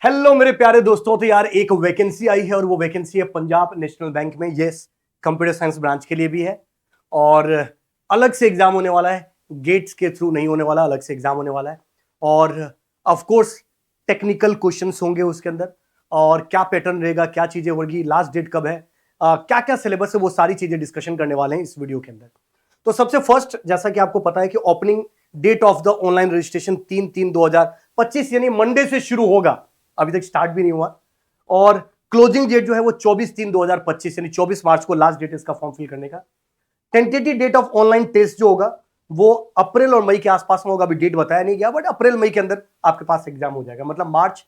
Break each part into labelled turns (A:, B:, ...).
A: Hello मेरे प्यारे दोस्तों। तो यार एक वैकेंसी आई है और वो वैकेंसी है पंजाब नेशनल बैंक में। यस, कंप्यूटर साइंस ब्रांच के लिए भी है और अलग से एग्जाम होने वाला है। गेट्स के थ्रू नहीं होने वाला, अलग से एग्जाम होने वाला है। और ऑफ कोर्स टेक्निकल क्वेश्चंस होंगे उसके अंदर। और क्या पैटर्न रहेगा, क्या चीजें होगी, लास्ट डेट कब है, क्या क्या सिलेबस है, वो सारी चीजें डिस्कशन करने वाले हैं इस वीडियो के अंदर। तो सबसे फर्स्ट, जैसा कि आपको पता है कि opening date of the online registration 3/3/2025 यानी मंडे से शुरू होगा। अभी तक स्टार्ट भी नहीं हुआ। और क्लोजिंग डेट जो है वो 24/3/2025 यानी 24 मार्च को लास्ट डेट इसका फॉर्म फिल करने का। Tentative date of online test जो होगा वो अप्रैल और मई के आसपास में होगा। अभी डेट बताया नहीं गया, बट अप्रैल मई के अंदर आपके पास एग्जाम हो जाएगा। मतलब मार्च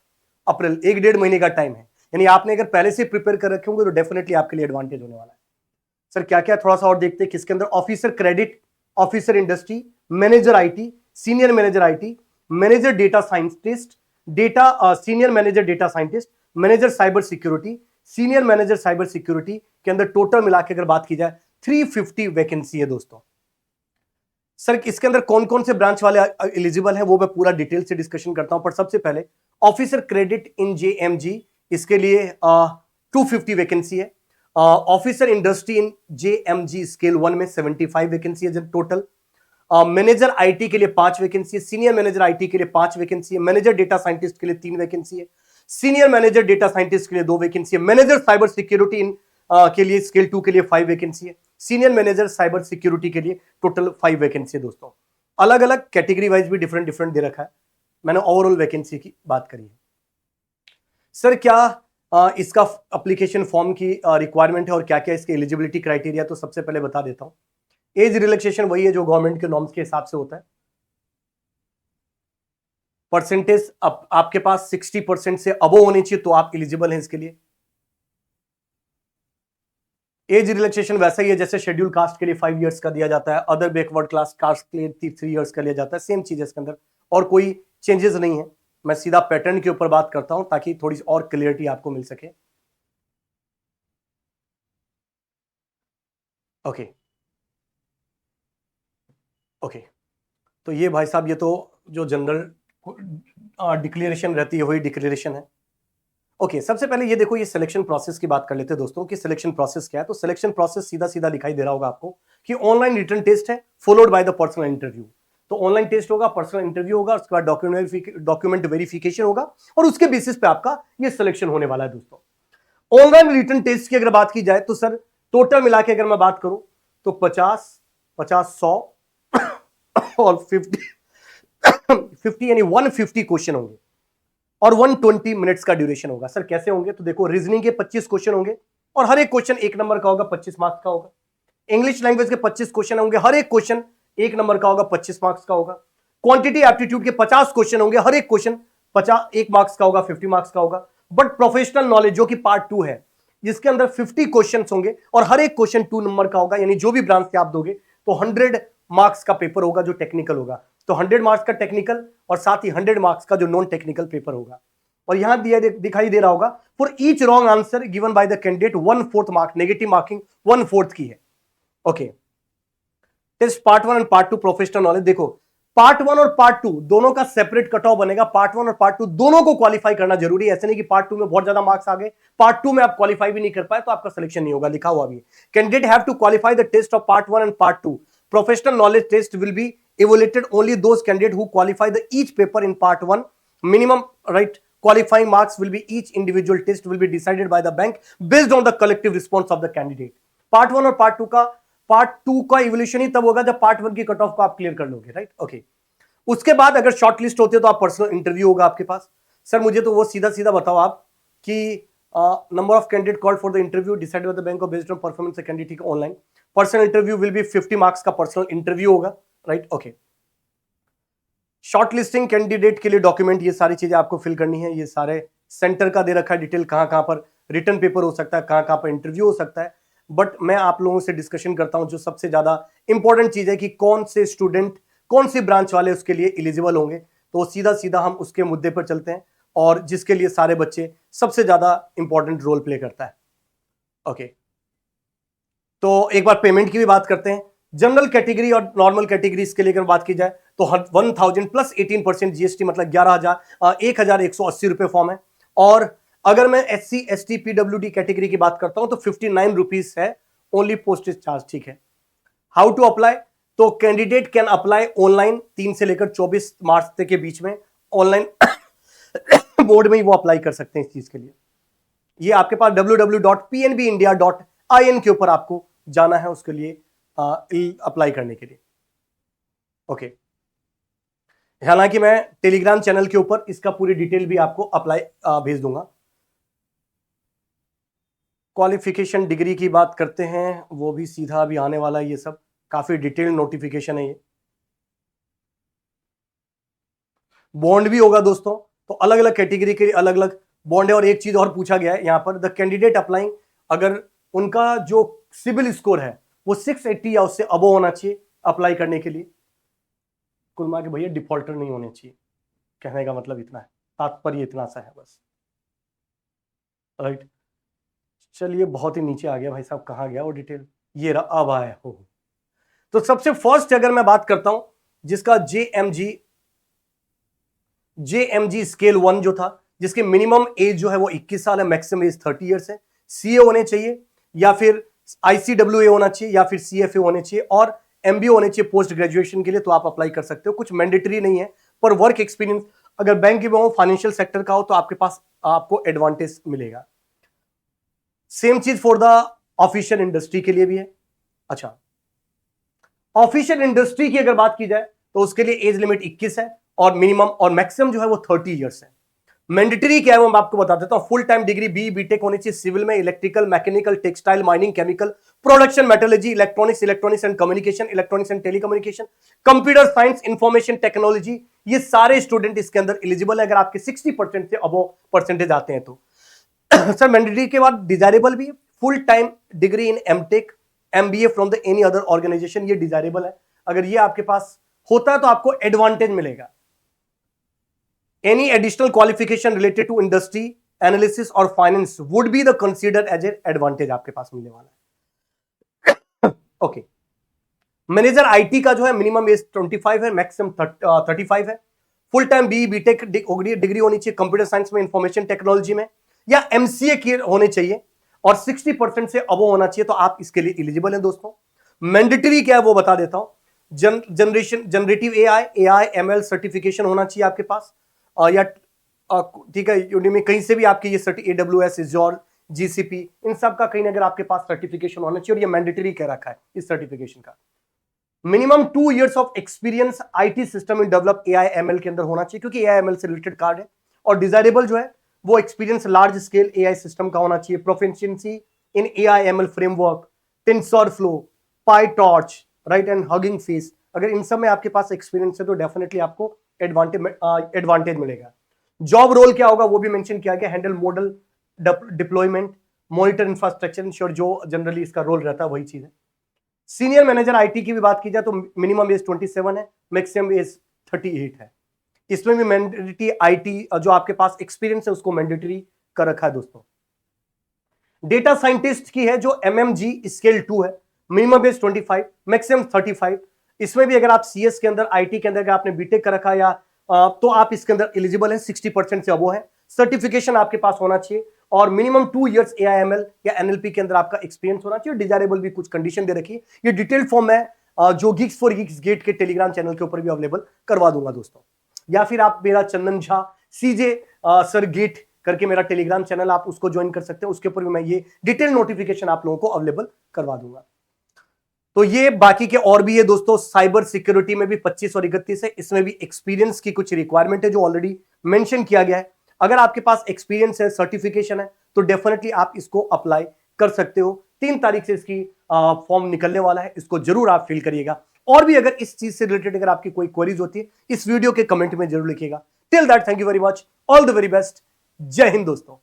A: अप्रैल, 1-1.5 महीने का टाइम है। यानी आपने अगर पहले से प्रिपेयर कर रखे होंगे तो डेफिनेटली आपके लिए एडवांटेज होने वाला है। सर क्या क्या, थोड़ा सा और देखते हैं किसके अंदर। Officer credit, officer industry, manager IT, senior manager IT, manager data scientist, data senior manager data scientist, manager cyber security, senior manager cyber security के अंदर टोटल मिला के अगर बात की जाए 350 वैकेंसी है दोस्तों। सर इसके अंदर कौन कौन से ब्रांच वाले एलिजिबल है वो मैं पूरा डिटेल से डिस्कशन करता हूं, पर सबसे पहले ऑफिसर क्रेडिट इन जेएमजी, इसके लिए 250 वैकेंसी है। ऑफिसर इंडस्ट्री इन जेएमजी स्केल 1 में 75 वैकेंसी है टोटल। मैनेजर आईटी के लिए 5 वैकेंसी है, सीनियर मैनेजर आईटी के लिए 5 वैकेंसी है, मैनेजर डेटा साइंटिस्ट के लिए 3 वैकेंसी है, सीनियर मैनेजर डेटा साइंटिस्ट के लिए 2 वैकेंसी है, मैनेजर साइबर सिक्योरिटी इन के लिए स्केल 2 के लिए 5 वैकेंसी है, सीनियर मैनेजर साइबर सिक्योरिटी के लिए टोटल 5 वैकेंसी है दोस्तों। अलग अलग कैटेगरी वाइज भी डिफरेंट डिफरेंट दे रखा है, मैंने ओवरऑल वैकेंसी की बात करी है। सर क्या इसका एप्लीकेशन फॉर्म की रिक्वायरमेंट है और क्या क्या इसके एलिजिबिलिटी क्राइटेरिया, तो सबसे पहले बता देता हूं। एज रिलैक्सेशन वही है जो गवर्नमेंट के नॉर्म्स के हिसाब से होता है। परसेंटेज आपके पास 60% से अबव होनी चाहिए तो आप एलिजिबल हैं इसके लिए। एज रिलैक्सेशन वैसा ही है जैसे शेड्यूल कास्ट के लिए 5 इयर्स का दिया जाता है, अदर बैकवर्ड क्लास कास्ट के लिए 3 इयर्स का लिया जाता है। सेम चीज है इसके अंदर और कोई चेंजेस नहीं है। मैं सीधा पैटर्न के ऊपर बात करता हूं ताकि थोड़ी और क्लियरिटी आपको मिल सके। ओके ओके, तो ये भाई साहब ये तो जो जनरल डिक्लेरेशन रहती है वही डिक्लेरेशन है। ओके, सबसे पहले ये देखो, ये सिलेक्शन प्रोसेस की बात कर लेते हैं दोस्तों कि सिलेक्शन प्रोसेस क्या है। तो सिलेक्शन प्रोसेस सीधा सीधा दिखाई दे रहा होगा आपको कि ऑनलाइन रिटन टेस्ट है followed by the personal interview. तो ऑनलाइन टेस्ट होगा, पर्सनल इंटरव्यू होगा, उसके बाद डॉक्यूमेंट वेरिफिकेशन होगा और उसके बेसिस पे आपका ये सिलेक्शन होने वाला है दोस्तों। ऑनलाइन रिटन टेस्ट की अगर बात की जाए तो सर टोटल मिला के अगर मैं बात करूं तो 50, 100 और 50 यानी 150 क्वेश्चन होंगे और 120 मिनट्स का ड्यूरेशन होगा। सर कैसे होंगे, तो देखो रीजनिंग के 25 क्वेश्चन होंगे और हर एक क्वेश्चन 1 नंबर का होगा, 25 मार्क्स का होगा। इंग्लिश लैंग्वेज के 25 क्वेश्चन होंगे, हर एक क्वेश्चन 1 नंबर का होगा, 25 मार्क्स का होगा। क्वांटिटी एप्टीट्यूड के 50 क्वेश्चन होंगे, हर एक क्वेश्चन 1 मार्क्स का होगा, 50 मार्क्स का होगा। बट प्रोफेशनल नॉलेज जो कि पार्ट 2 है, जिसके अंदर 50 क्वेश्चन होंगे और हर एक क्वेश्चन 2 नंबर का होगा। यानी जो भी ब्रांच से आप दोगे तो 100 मार्क्स का पेपर होगा जो टेक्निकल होगा। तो 100 मार्क्स का टेक्निकल और साथ ही 100 मार्क्स का जो नॉन टेक्निकल पेपर होगा। और यहां दिखाई दे रहा होगा for each wrong answer given by the candidate 1/4 mark, negative marking 1/4 की है। Okay, test part 1 and part 2 professional knowledge. देखो पार्ट 1 और पार्ट 2 दोनों का सेपरेट कट ऑफ बनेगा। पार्ट 1 और पार्ट 2 दोनों को क्वालिफाई करना जरूरी है। ऐसे नहीं कि पार्ट 2 में बहुत ज्यादा मार्क्स आ गए, पार्ट 2 में आप क्वालिफाई भी नहीं कर पाए तो आपका सिलेक्शन नहीं होगा। लिखा हुआ भी candidate have to qualify the test of part 1 and part 2। Professional knowledge test will be evaluated only those candidate who qualify the each paper in part 1. Minimum right qualifying marks will be each individual test will be decided by the bank based on the collective response of the candidate. Part 1 और part 2 का evolution ही तब होगा जब part 1 की cut off को आप clear कर लोगे, राइट। ओके, उसके बाद अगर शॉर्ट लिस्ट होते तो आप पर्सनल इंटरव्यू होगा आपके पास। सर मुझे तो वो सीधा सीधा बताओ आप कि number of candidate called for the interview decided by the bank of based on performance of candidate online. Personal interview will be 50 marks का पर्सनल इंटरव्यू होगा, right. Okay, short listing candidate के लिए डॉक्यूमेंट, ये सारी चीजें आपको fill करनी है। ये सारे सेंटर का दे रखा है डिटेल, कहां कहां पर रिटन पेपर हो सकता है, कहां कहां पर इंटरव्यू हो सकता है। बट मैं आप लोगों से डिस्कशन करता हूं जो सबसे ज्यादा इंपॉर्टेंट चीज है कि कौन से स्टूडेंट कौन सी ब्रांच वाले उसके लिए एलिजिबल होंगे। तो सीधा सीधा हम उसके मुद्दे पर चलते हैं और जिसके लिए सारे बच्चे सबसे ज्यादा इंपॉर्टेंट रोल प्ले करता है। ओके, तो एक बार पेमेंट की भी बात करते हैं। जनरल कैटेगरी और नॉर्मल कैटेगरी के लिए अगर बात की जाए तो 1000 प्लस 18% जीएसटी मतलब 1,180 रुपए फॉर्म है। और अगर मैं SC ST PWD कैटेगरी की बात करता हूं तो 59 रुपीज है ओनली पोस्टेज चार्ज, ठीक है। हाउ टू अप्लाई, तो कैंडिडेट कैन अप्लाई ऑनलाइन 3 से लेकर 24 मार्च तक के बीच में, ऑनलाइन बोर्ड में ही वो अप्लाई कर सकते हैं इस चीज के लिए। ये आपके पास www.pnbindia.in के ऊपर आपको जाना है उसके लिए अप्लाई करने के लिए। ओके, हालांकि मैं टेलीग्राम चैनल के ऊपर इसका पूरी डिटेल भी आपको अप्लाई भेज दूंगा। क्वालिफिकेशन डिग्री की बात करते हैं, वो भी सीधा अभी आने वाला है, ये सब काफी डिटेल नोटिफिकेशन है ये। बॉन्ड भी होगा दोस्तों, तो अलग अलग कैटेगरी के अलग अलग बॉन्ड है। और एक चीज और पूछा गया है यहां पर, द कैंडिडेट अप्लाइंग, अगर उनका जो सिविल स्कोर है वो 680 या उससे अबव होना चाहिए अप्लाई करने के लिए। कुल मिला के भैया डिफॉल्टर नहीं होने चाहिए, कहने का मतलब इतना है, तात्पर्य इतना सा है बस, राइट। चलिए बहुत ही नीचे आ गया भाई साहब, कहाँ गया वो डिटेल, ये रहा, अब आया हो। तो सबसे फर्स्ट अगर मैं बात करता हूं जिसका JMG स्केल 1 जो था, जिसके मिनिमम एज जो है वो 21 साल है, मैक्सिमम एज 30 ईयर्स है। CA होने चाहिए या फिर ICWA होना चाहिए या फिर CFA होने चाहिए और MBA होने चाहिए पोस्ट ग्रेजुएशन के लिए, तो आप अप्लाई कर सकते हो। कुछ मैंडेटरी नहीं है, पर वर्क एक्सपीरियंस अगर बैंक में हो, फाइनेंशियल सेक्टर का हो, तो आपके पास आपको एडवांटेज मिलेगा। सेम चीज फॉर द ऑफिशियल इंडस्ट्री के लिए भी है। अच्छा, ऑफिशियल इंडस्ट्री की अगर बात की जाए तो उसके लिए एज लिमिट 21 है और मिनिमम और मैक्सिमम जो है वो 30 ईयर्स है। मैंडेटरी क्या है वो मैं आपको बता देता हूं। फुल टाइम डिग्री BTech होनी चाहिए सिविल में, electrical, mechanical, textile, mining, chemical, production, metallurgy, electronics and communication, electronics and telecommunication, computer science, information technology, ये सारे स्टूडेंट इसके अंदर एलिजिबल है अगर आपके 60% से अबव परसेंटेज आते हैं तो। सर मैंडेटरी के बाद डिजायरेबल भी है, full time degree in MTech MBA from the any other organization, ये डिजायरेबल है। अगर ये आपके पास होता है तो आपको एडवांटेज मिलेगा। Any additional qualification related to industry, analysis और finance would be the considered as a advantage आपके पास मिलने वाला है। ओके, मैनेजर IT का जो है मिनिमम एज 25 है, मैक्सिमम 35 है। फुल टाइम BTech डिग्री होनी चाहिए कंप्यूटर साइंस में, इंफॉर्मेशन टेक्नोलॉजी में, या MCA की होने चाहिए और 60% से अबव होना चाहिए, तो आप इसके लिए एलिजिबल हैं दोस्तों। मैंडेटरी क्या है वो बता देता हूं। जनरेटिव AI ML सर्टिफिकेशन होना चाहिए आपके पास, या ठीक है यूडीमी कहीं से भी आपके ये AWS, Azure, GCP, इन सब का कहीं अगर आपके पास सर्टिफिकेशन होना चाहिए, और ये मैंडेटरी कह रखा है इस सर्टिफिकेशन का। Minimum 2 years of experience IT system in develop AI ML के अंदर होना चाहिए, क्योंकि AI ML से रिलेटेड कार्ड है। और डिजायरेबल जो है वो experience large scale AI system का होना चाहिए, proficiency in AI ML framework, TensorFlow, PyTorch, right, and hugging face. अगर इन सब में आपके पास एक्सपीरियंस है तो डेफिनेटली आपको एडवांटेज मिलेगा। जॉब रोल क्या होगा वो भी मेंशन किया गया, handle model deployment, monitor infrastructure ensure, जो जनरली इसका रोल रहता है वही चीज है। सीनियर मैनेजर IT की भी बात की जाए तो मिनिमम एज 27 है, मैक्सिमम एज 38 है। इसमें भी मैंडेटरी IT जो आपके पास एक्सपीरियंस है उसको मैंडेटरी कर रखा है दोस्तों। डेटा साइंटिस्ट की है जो MMG स्केल 2 है, मिनिमम एज 25, मैक्सिमम 35। इसमें भी अगर आप CS के अंदर IT के अंदर अगर आपने BTech कर रखा या तो आप इसके अंदर एलिजिबल हैं, 60% से अबो है। सर्टिफिकेशन आपके पास होना चाहिए और मिनिमम 2 years AI ML या NLP के अंदर आपका एक्सपीरियंस होना चाहिए। डिजायरेबल भी कुछ कंडीशन दे रखी है, ये डिटेल फॉर्म है जो Geeks for Geeks गेट के टेलीग्राम चैनल के ऊपर भी अवेलेबल करवा दूंगा दोस्तों। या फिर आप मेरा Chandan Jha CJ sir gate करके मेरा टेलीग्राम चैनल आप उसको ज्वाइन कर सकते हैं, उसके ऊपर भी मैं ये डिटेल नोटिफिकेशन आप लोगों को अवेलेबल करवा दूंगा। तो ये बाकी के और भी है दोस्तों। साइबर सिक्योरिटी में भी 25 और 31 है, इसमें भी एक्सपीरियंस की कुछ रिक्वायरमेंट है जो ऑलरेडी मेंशन किया गया है। अगर आपके पास एक्सपीरियंस है, सर्टिफिकेशन है, तो डेफिनेटली आप इसको अप्लाई कर सकते हो। 3 तारीख से इसकी फॉर्म निकलने वाला है, इसको जरूर आप फिल करिएगा। और भी अगर इस चीज से रिलेटेड अगर आपकी कोई क्वेरीज होती है, इस वीडियो के कमेंट में जरूर लिखिएगा। Till that, thank you very much, all the very best, जय हिंद दोस्तों।